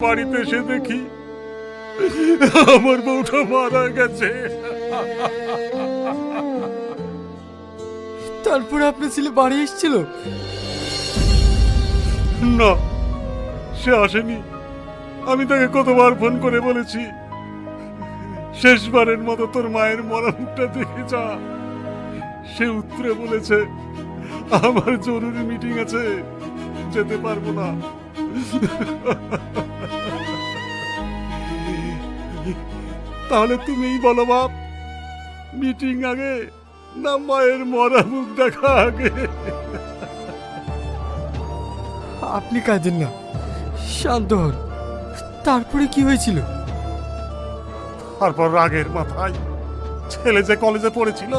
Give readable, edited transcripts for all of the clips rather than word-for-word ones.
বাড়িতে এসে দেখি আমার বউটা মারা গেছে। তারপরে আপনার ছেলে বাড়ি এসেছিল? না, সে আসেনি। আমি তাকে কতবার ফোন করে বলেছি, শেষবারের মতো তোর মায়ের মরা মুখটা দেখে যা। সে উত্তরে বলেছে, আমার জরুরি মিটিং আছে, যেতে পারবো না। তাহলে তুমিই বলো বাপ, মিটিং আগে না মায়ের মরা মুখ দেখা আগে? আপনি কাঁদেন না, শান্ত হন। তারপরে কি হয়েছিল? তারপর রাগের মাথায় ছেলে যে কলেজে পড়েছিল,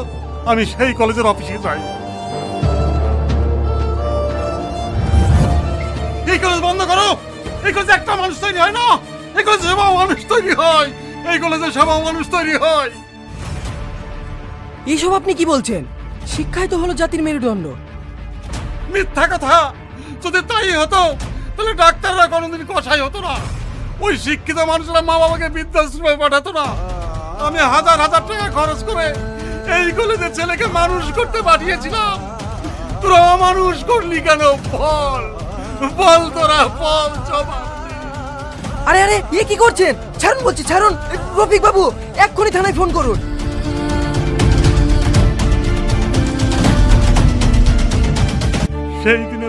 আমি সেই কলেজের অফিসে যাই। এই কলেজ বন্ধ করো। এই কলেজে একটা মানুষ তৈরি হয় না, এই কলেজে সেবা মানুষ তৈরি হয়, এই কলেজে সেবা মানুষ তৈরি হয়। এইসব আপনি কি বলছেন? শিক্ষাই তো হলো জাতির মেরুদণ্ড। মিথ্যা কথা। যদি তাই হতো তাহলে ডাক্তাররা কোনোদিন কষাই হতো না, ওই শিক্ষিত মানুষরা মা বাবাকে বৃদ্ধাশ্রমে পাঠাতো না। আমি হাজার হাজার টাকা খরচ করে এই কলেজে ছেলেকে মানুষ করতে পাঠিয়েছিলাম। তোরা মানুষ করলি কেন? বল বল, তোরা বল জবাব দে। আরে আরে, এ কি করছেন? ছাড়ুন বলছি, ছাড়ুন। রফিক বাবু, এক্ষুনি থানায় ফোন করুন। সেই দিন